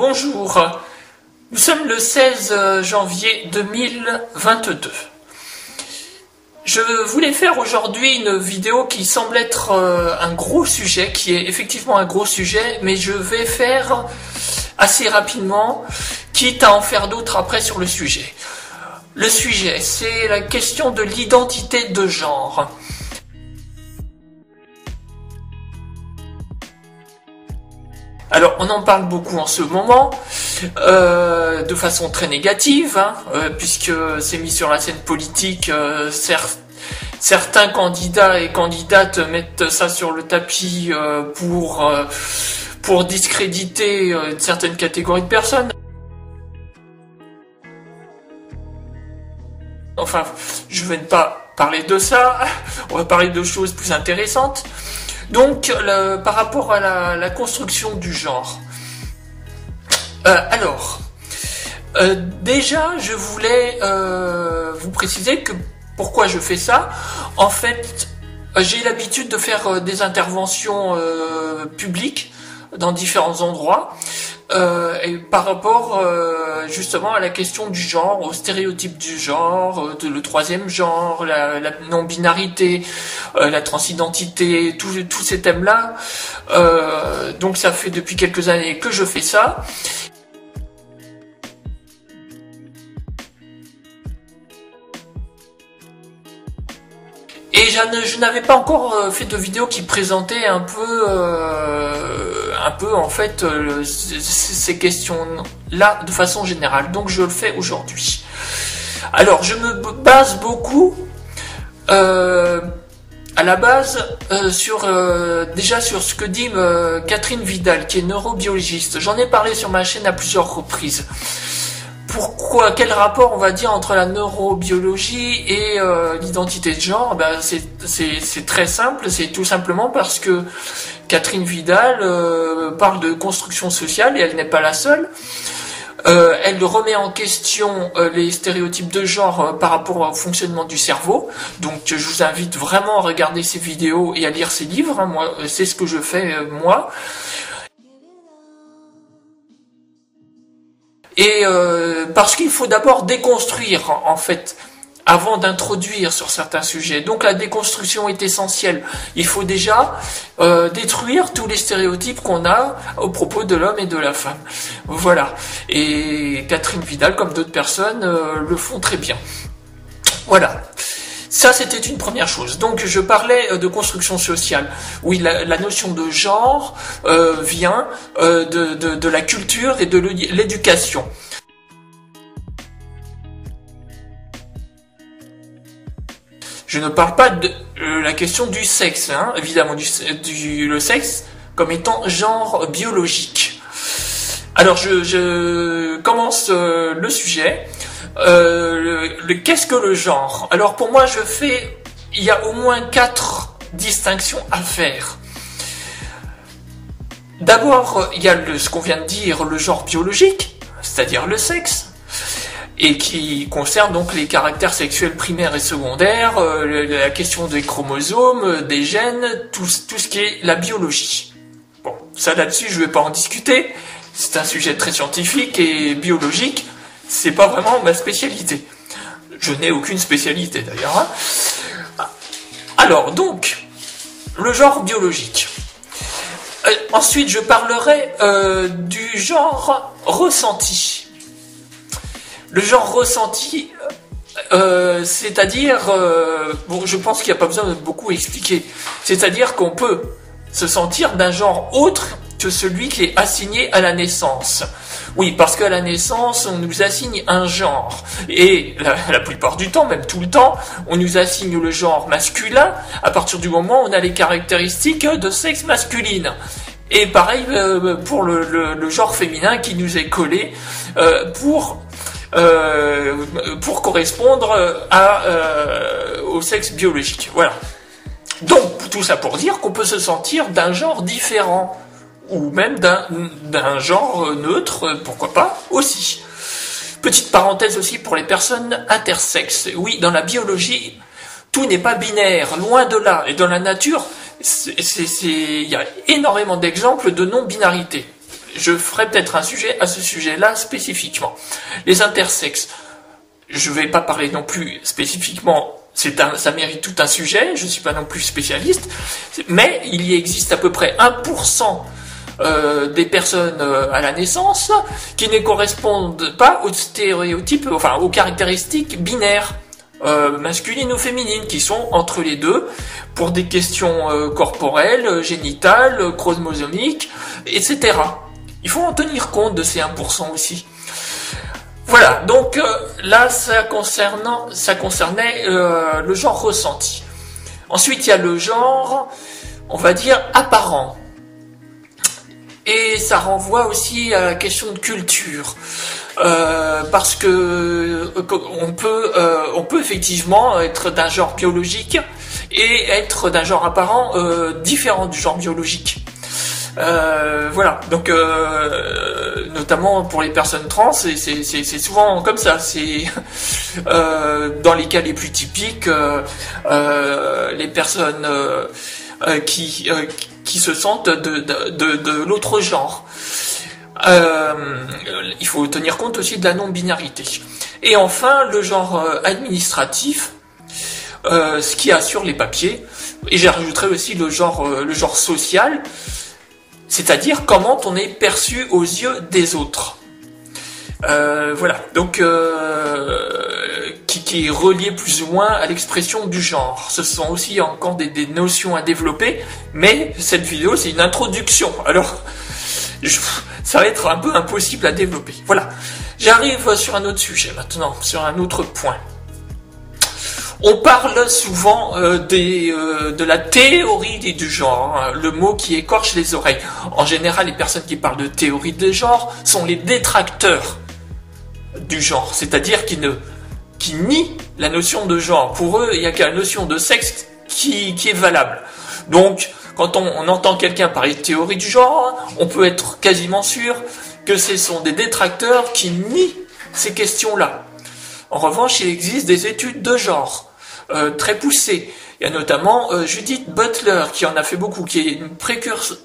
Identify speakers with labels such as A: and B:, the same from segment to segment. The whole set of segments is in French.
A: Bonjour, nous sommes le 16 janvier 2022. Je voulais faire aujourd'hui une vidéo qui semble être un gros sujet, qui est effectivement un gros sujet, mais je vais faire assez rapidement, quitte à en faire d'autres après sur le sujet. Le sujet, c'est la question de l'identité de genre. Alors, on en parle beaucoup en ce moment, de façon très négative, puisque c'est mis sur la scène politique. Certains candidats et candidates mettent ça sur le tapis pour discréditer une certaine catégorie de personnes. Enfin, je ne vais pas parler de ça, on va parler de choses plus intéressantes. Donc, par rapport à la construction du genre. Déjà, je voulais vous préciser que pourquoi je fais ça. En fait, j'ai l'habitude de faire des interventions publiques dans différents endroits. Et par rapport justement à la question du genre, aux stéréotypes du genre, le troisième genre, la non-binarité, la transidentité, tous ces thèmes-là. Donc ça fait depuis quelques années que je fais ça. Et je n'avais pas encore fait de vidéo qui présentait un peu en fait ces questions-là de façon générale. Donc je le fais aujourd'hui. Alors je me base beaucoup à la base déjà sur ce que dit Catherine Vidal, qui est neurobiologiste. J'en ai parlé sur ma chaîne à plusieurs reprises. Pourquoi? Quel rapport on va dire entre la neurobiologie et l'identité de genre? C'est très simple, c'est tout simplement parce que Catherine Vidal parle de construction sociale, et elle n'est pas la seule. Elle remet en question les stéréotypes de genre par rapport au fonctionnement du cerveau. Donc je vous invite vraiment à regarder ses vidéos et à lire ses livres. Moi, c'est ce que je fais moi. Et parce qu'il faut d'abord déconstruire, en fait, avant d'introduire sur certains sujets. Donc la déconstruction est essentielle. Il faut déjà détruire tous les stéréotypes qu'on a au propos de l'homme et de la femme. Voilà. Et Catherine Vidal, comme d'autres personnes, le font très bien. Voilà. Ça, c'était une première chose. Donc, je parlais de construction sociale. Oui, la notion de genre vient de la culture et de l'éducation. Je ne parle pas de la question du sexe, évidemment, le sexe comme étant genre biologique. Alors, je commence le sujet. Qu'est-ce que le genre? Alors pour moi, il y a au moins 4 distinctions à faire. D'abord, il y a ce qu'on vient de dire, le genre biologique, c'est-à-dire le sexe, et qui concerne donc les caractères sexuels primaires et secondaires, la question des chromosomes, des gènes, tout ce qui est la biologie. Bon, ça là-dessus, je ne vais pas en discuter, c'est un sujet très scientifique et biologique. C'est pas vraiment ma spécialité. Je n'ai aucune spécialité d'ailleurs. Alors donc, le genre biologique. Ensuite, je parlerai du genre ressenti. Le genre ressenti, c'est-à-dire, bon, je pense qu'il n'y a pas besoin de beaucoup expliquer. C'est-à-dire qu'on peut se sentir d'un genre autre que celui qui est assigné à la naissance. Oui, parce qu'à la naissance, on nous assigne un genre. Et la plupart du temps, même tout le temps, on nous assigne le genre masculin à partir du moment où on a les caractéristiques de sexe masculine. Et pareil pour le genre féminin qui nous est collé pour correspondre au sexe biologique. Voilà. Donc, tout ça pour dire qu'on peut se sentir d'un genre différent. Ou même d'un genre neutre, pourquoi pas, aussi. Petite parenthèse aussi pour les personnes intersexes. Oui, dans la biologie, tout n'est pas binaire, loin de là. Et dans la nature, il y a énormément d'exemples de non-binarité. je ferai peut-être un sujet à ce sujet-là spécifiquement. Les intersexes, je vais pas parler non plus spécifiquement, ça mérite tout un sujet, je suis pas non plus spécialiste, mais il y existe à peu près 1% des personnes à la naissance qui ne correspondent pas aux stéréotypes, enfin aux caractéristiques binaires, masculines ou féminines, qui sont entre les deux pour des questions corporelles, génitales, chromosomiques, etc. Il faut en tenir compte de ces 1% aussi. Voilà, donc là ça concernait le genre ressenti. Ensuite il y a le genre, on va dire, apparent. Et ça renvoie aussi à la question de culture, parce que on peut effectivement être d'un genre biologique et être d'un genre apparent différent du genre biologique. Voilà, donc notamment pour les personnes trans, c'est souvent comme ça. C'est dans les cas les plus typiques, les personnes qui se sentent de l'autre genre. Il faut tenir compte aussi de la non-binarité. Et enfin, le genre administratif, ce qui assure les papiers. Et j'ajouterai aussi le genre social, c'est-à-dire comment on est perçu aux yeux des autres. Voilà, donc qui est relié plus ou moins à l'expression du genre. Ce sont aussi encore des notions à développer, mais cette vidéo c'est une introduction, alors ça va être un peu impossible à développer. Voilà, j'arrive sur un autre sujet maintenant, sur un autre point. On parle souvent de la théorie du genre, hein, le mot qui écorche les oreilles. En général, les personnes qui parlent de théorie de genre sont les détracteurs du genre, c'est-à-dire qui nient la notion de genre. Pour eux, il n'y a qu'une notion de sexe qui est valable. Donc, quand on entend quelqu'un parler de théorie du genre, on peut être quasiment sûr que ce sont des détracteurs qui nient ces questions-là. En revanche, il existe des études de genre très poussées. Il y a notamment Judith Butler qui en a fait beaucoup, qui est une précurseur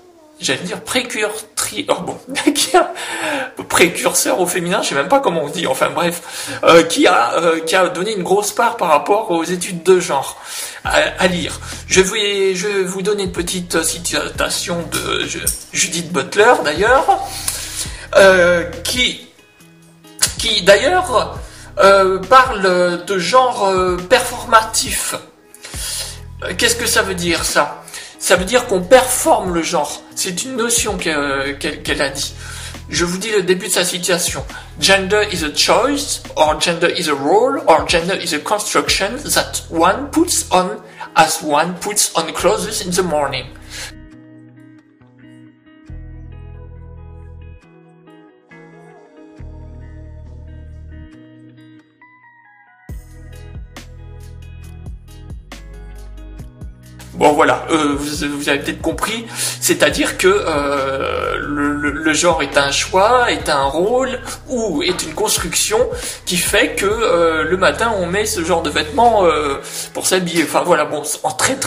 A: au féminin, je sais même pas comment on dit, enfin bref, qui a donné une grosse part par rapport aux études de genre à lire. Je vais vous donner une petite citation de Judith Butler d'ailleurs, qui d'ailleurs parle de genre performatif. Qu'est-ce que ça veut dire ça ? Ça veut dire qu'on performe le genre. C'est une notion qu'elle a dit. Je vous dis le début de sa citation. Gender is a choice, or gender is a role, or gender is a construction that one puts on as one puts on clothes in the morning. Bon voilà, vous avez peut-être compris, c'est-à-dire que le genre est un choix, est un rôle ou est une construction qui fait que le matin on met ce genre de vêtements pour s'habiller. Enfin voilà, bon, en très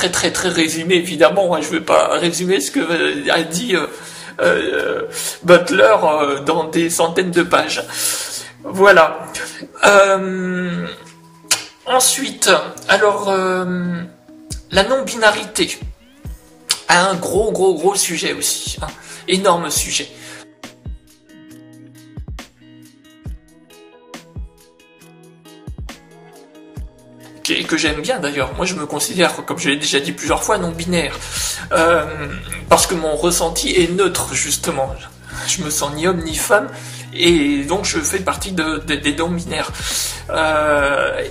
A: résumé évidemment, hein, je ne vais pas résumer ce que a dit Butler dans des centaines de pages. Voilà. Ensuite, alors... la non-binarité a un gros sujet aussi, hein, énorme sujet. Que j'aime bien d'ailleurs. Moi je me considère, comme je l'ai déjà dit plusieurs fois, non-binaire. Parce que mon ressenti est neutre justement. Je me sens ni homme ni femme. Et donc je fais partie des non-binaires.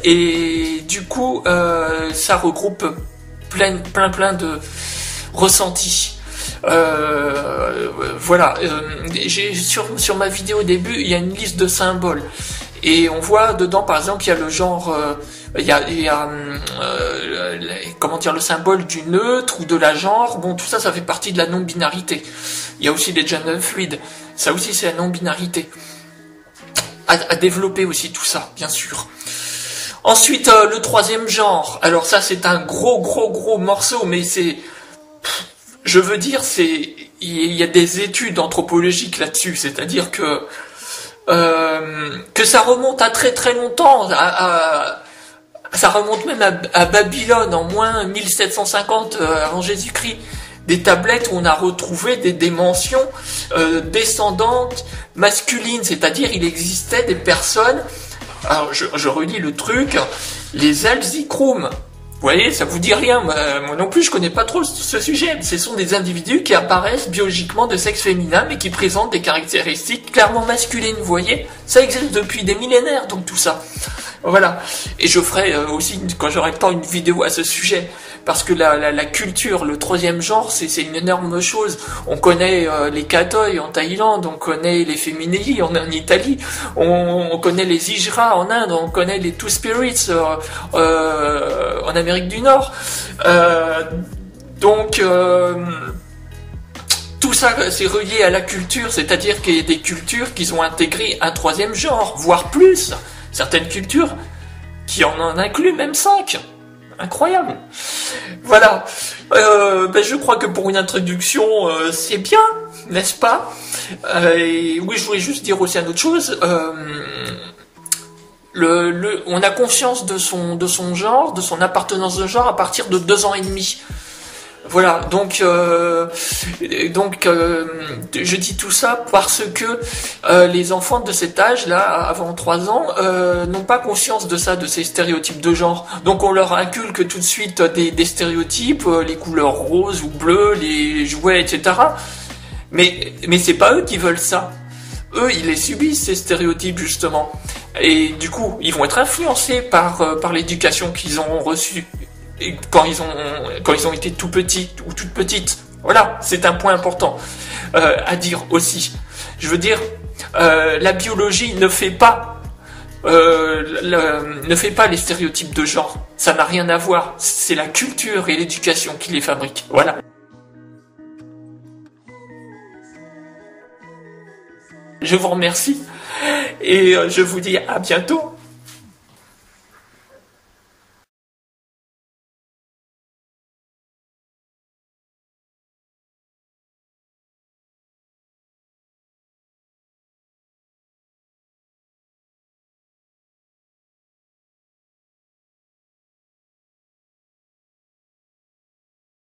A: Et du coup, ça regroupe plein de ressentis. Voilà, j'ai sur ma vidéo au début, il y a une liste de symboles et on voit dedans par exemple il y a le genre, il y a comment dire, le symbole du neutre ou de la genre. Bon, tout ça fait partie de la non-binarité. Il y a aussi les gender fluides, ça aussi c'est la non-binarité à développer aussi tout ça, bien sûr. Ensuite, le troisième genre. Alors ça, c'est un gros morceau, mais je veux dire, il y a des études anthropologiques là-dessus, c'est-à-dire que ça remonte à très très longtemps, ça remonte même à Babylone en moins 1750 avant Jésus-Christ. Des tablettes où on a retrouvé des mentions descendantes masculines, c'est-à-dire il existait des personnes, alors je relis le truc, les Alzikroum. Vous voyez, ça vous dit rien, moi non plus je connais pas trop ce sujet. Ce sont des individus qui apparaissent biologiquement de sexe féminin mais qui présentent des caractéristiques clairement masculines, vous voyez. Ça existe depuis des millénaires, donc tout ça. Voilà. Et je ferai aussi, quand j'aurai le temps, une vidéo à ce sujet. Parce que la culture, le troisième genre, c'est une énorme chose. On connaît les Kathoy en Thaïlande, on connaît les Féminei en Italie, on connaît les Hijra en Inde, on connaît les Two Spirits en Amérique du Nord. Donc tout ça, c'est relié à la culture, c'est-à-dire qu'il y a des cultures qui ont intégré un troisième genre, voire plus. Certaines cultures qui en incluent même 5. Incroyable. Voilà. Je crois que pour une introduction, c'est bien, n'est-ce pas? Et oui, je voulais juste dire aussi une autre chose. On a conscience de son genre, de son appartenance de genre à partir de 2 ans et demi. Voilà, donc je dis tout ça parce que les enfants de cet âge-là, avant 3 ans, n'ont pas conscience de ça, de ces stéréotypes de genre. Donc on leur inculque tout de suite des stéréotypes, les couleurs roses ou bleues, les jouets, etc. Mais c'est pas eux qui veulent ça. Eux, ils les subissent, ces stéréotypes, justement. Et du coup, ils vont être influencés par l'éducation qu'ils ont reçue. Et quand ils ont été tout petits ou toutes petites. Voilà, c'est un point important à dire aussi. Je veux dire, la biologie ne fait pas les stéréotypes de genre. Ça n'a rien à voir. C'est la culture et l'éducation qui les fabriquent. Voilà. Je vous remercie et je vous dis à bientôt.